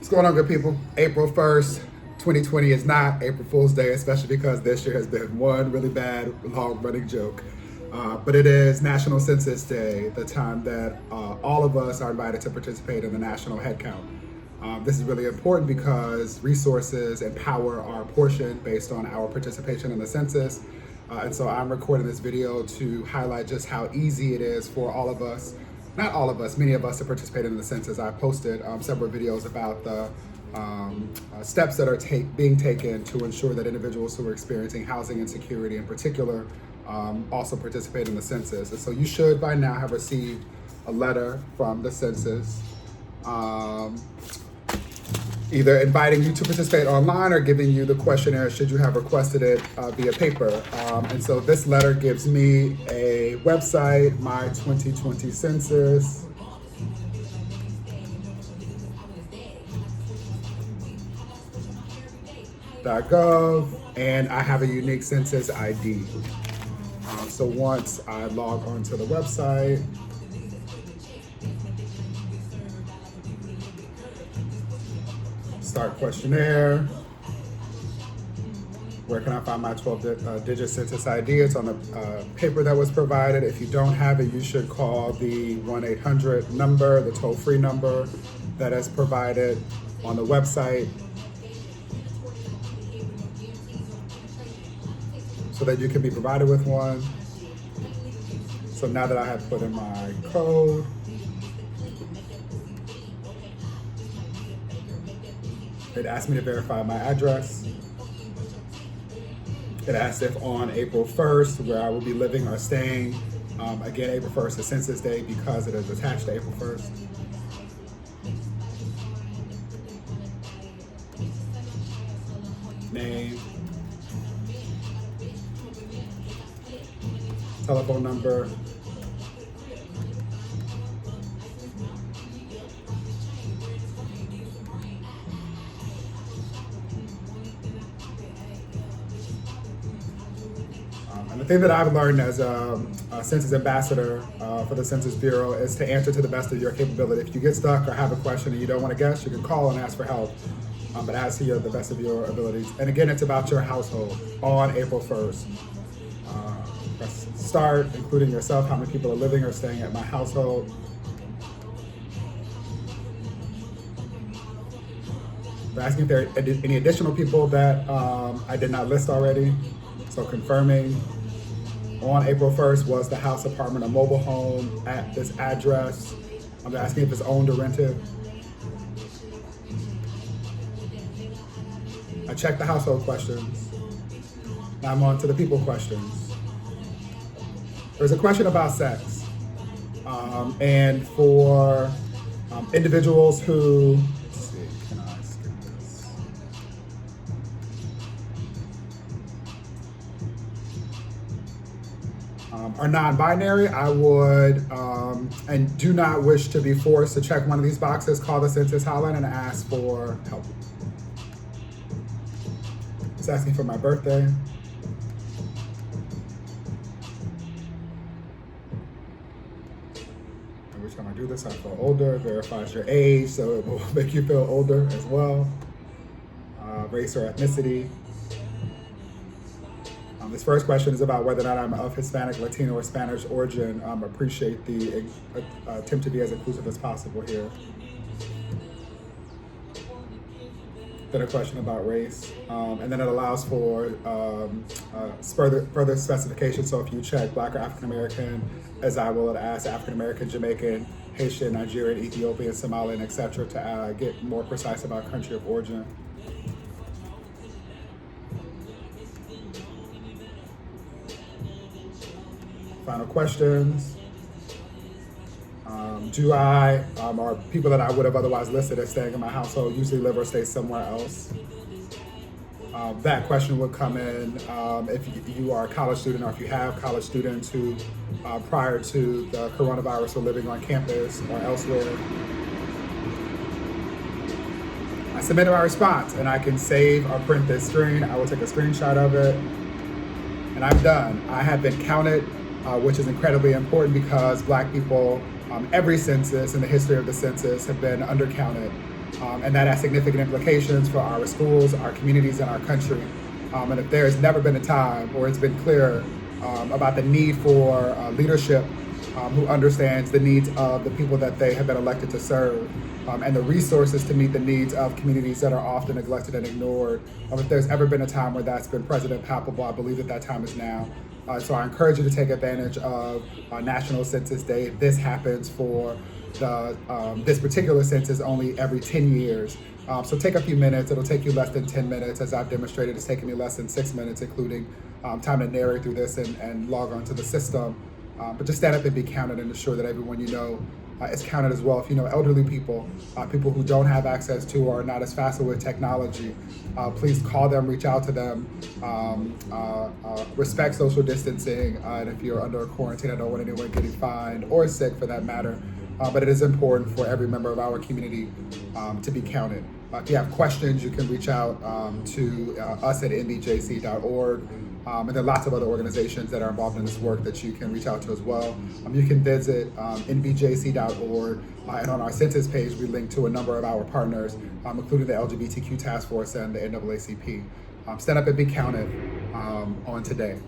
What's going on, good people? April 1st, 2020 is not April Fool's Day, especially because this year has been one really bad, long-running joke. But it is National Census Day, the time that all of us are invited to participate in the national head count. This is really important because resources and power are apportioned based on our participation in the census. And so I'm recording this video to highlight just how easy it is for all of us, not all of us, many of us to participate in the census. I posted several videos about the steps that are being taken to ensure that individuals who are experiencing housing insecurity in particular also participate in the census. And so you should by now have received a letter from the census either inviting you to participate online or giving you the questionnaire should you have requested it via paper. And so this letter gives me a website, My 2020 Census. .gov, and I have a unique census ID. So once I log onto the website, start questionnaire. Where can I find my 12-digit census ID? It's on the paper that was provided. If you don't have it, you should call the 1-800 number, the toll-free number that is provided on the website, so that you can be provided with one. So now that I have put in my code, it asked me to verify my address. It asked if on April 1st, where I will be living or staying. Again, April 1st is Census Day because it is attached to April 1st. Name. Telephone number. And the thing that I've learned as a census ambassador for the Census Bureau is to answer to the best of your capability. If you get stuck or have a question and you don't want to guess, you can call and ask for help, but ask to the best of your abilities. And again, it's about your household on April 1st. Press start, including yourself, how many people are living or staying at my household. They're asking if there are any additional people that I did not list already. So confirming on April 1st was the house, apartment, or mobile home at this address. I'm asking if it's owned or rented. I checked the household questions. Now I'm on to the people questions. There's a question about sex. And for individuals who, let's see, can I skip this? Are non-binary, I would, and do not wish to be forced to check one of these boxes, call the census hotline and ask for help. It's asking for my birthday. Every time I do this, I feel older. It verifies your age, so it will make you feel older as well. Race or ethnicity. This first question is about whether or not I'm of Hispanic, Latino, or Spanish origin. Appreciate the attempt to be as inclusive as possible here. Then a question about race, and then it allows for further specification. So if you check Black or African American, as I will, it asks African American, Jamaican, Haitian, Nigerian, Ethiopian, Somalian, etc., to get more precise about country of origin. Final questions. Are people that I would have otherwise listed as staying in my household usually live or stay somewhere else? That question would come in if you are a college student or if you have college students who prior to the coronavirus were living on campus or elsewhere. I submitted my response and I can save or print this screen. I will take a screenshot of it and I'm done. I have been counted, which is incredibly important because Black people, every census in the history of the census have been undercounted. And that has significant implications for our schools, our communities, and our country. And if there's never been a time where it's been clear about the need for leadership who understands the needs of the people that they have been elected to serve, and the resources to meet the needs of communities that are often neglected and ignored. If there's ever been a time where that's been present and palpable, I believe that that time is now. So I encourage you to take advantage of National Census Day. This happens for this particular census only every 10 years. So take a few minutes. It'll take you less than 10 minutes. As I've demonstrated, it's taken me less than 6 minutes, including time to narrate through this and log on to the system. But just stand up and be counted and ensure that everyone you know is counted as well. If you know elderly people, people who don't have access to or are not as facile with technology, please call them, reach out to them, respect social distancing. And if you're under a quarantine, I don't want anyone getting fined or sick for that matter. But it is important for every member of our community to be counted. If you have questions, you can reach out to us at NBJC.org. And there are lots of other organizations that are involved in this work that you can reach out to as well. You can visit NBJC.org, and on our census page, we link to a number of our partners, including the LGBTQ Task Force and the NAACP. Stand up and be counted on today.